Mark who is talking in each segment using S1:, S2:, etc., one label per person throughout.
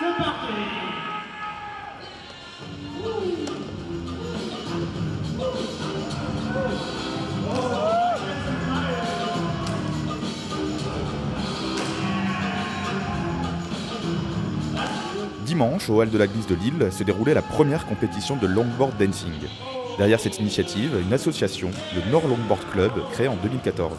S1: C'est parti.
S2: Dimanche, au hall de la Glisse de Lille, se déroulait la première compétition de longboard dancing. Derrière cette initiative, une association, le Nord Longboard Club, créée en 2014.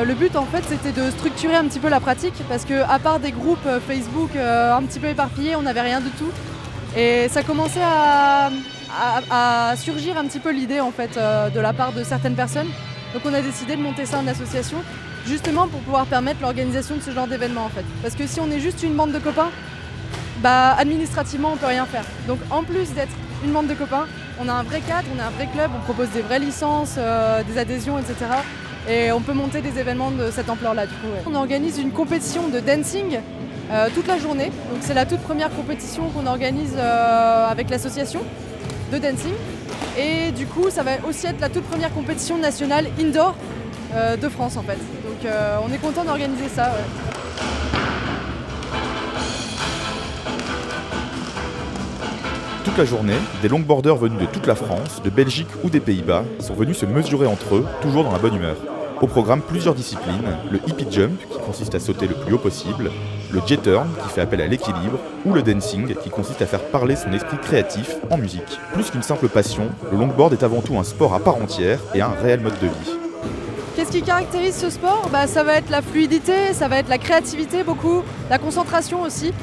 S3: Le but en fait c'était de structurer un petit peu la pratique parce que à part des groupes Facebook un petit peu éparpillés, on n'avait rien du tout. Et ça commençait à surgir un petit peu l'idée en fait de la part de certaines personnes. Donc on a décidé de monter ça en association justement pour pouvoir permettre l'organisation de ce genre d'événement en fait. Parce que si on est juste une bande de copains, bah administrativement on peut rien faire. Donc en plus d'être une bande de copains, on a un vrai cadre, on a un vrai club, on propose des vraies licences, des adhésions, etc. Et on peut monter des événements de cette ampleur-là du coup. Ouais. On organise une compétition de dancing toute la journée. Donc c'est la toute première compétition qu'on organise avec l'association de dancing. Et du coup ça va aussi être la toute première compétition nationale indoor de France en fait. Donc on est content d'organiser ça. Ouais.
S2: Toute la journée, des longboarders venus de toute la France, de Belgique ou des Pays-Bas sont venus se mesurer entre eux, toujours dans la bonne humeur. Au programme, plusieurs disciplines, le hippie jump, qui consiste à sauter le plus haut possible, le jet turn, qui fait appel à l'équilibre, ou le dancing, qui consiste à faire parler son esprit créatif en musique. Plus qu'une simple passion, le longboard est avant tout un sport à part entière et un réel mode de vie.
S3: Qu'est-ce qui caractérise ce sport ? Ça va être la fluidité, ça va être la créativité beaucoup, la concentration aussi.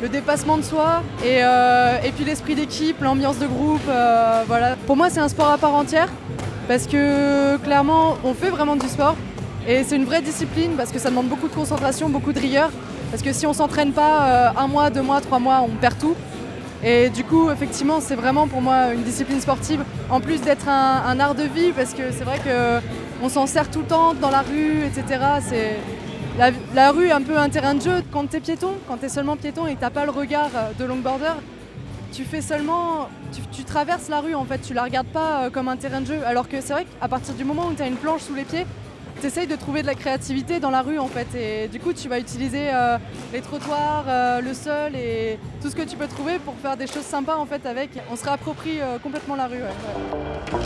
S3: Le dépassement de soi et puis l'esprit d'équipe, l'ambiance de groupe, voilà. Pour moi c'est un sport à part entière parce que clairement on fait vraiment du sport et c'est une vraie discipline parce que ça demande beaucoup de concentration, beaucoup de rigueur parce que si on s'entraîne pas 1 mois, 2 mois, 3 mois on perd tout et du coup effectivement c'est vraiment pour moi une discipline sportive en plus d'être un art de vie parce que c'est vrai qu'on s'en sert tout le temps dans la rue, etc. La rue est un peu un terrain de jeu. Quand t'es piéton, quand t'es seulement piéton et que t'as pas le regard de longboarder, tu traverses la rue en fait, tu la regardes pas comme un terrain de jeu. Alors que c'est vrai qu'à partir du moment où t'as une planche sous les pieds, t'essayes de trouver de la créativité dans la rue en fait. Et du coup tu vas utiliser les trottoirs, le sol et tout ce que tu peux trouver pour faire des choses sympas en fait avec. On se réapproprie complètement la rue. Ouais.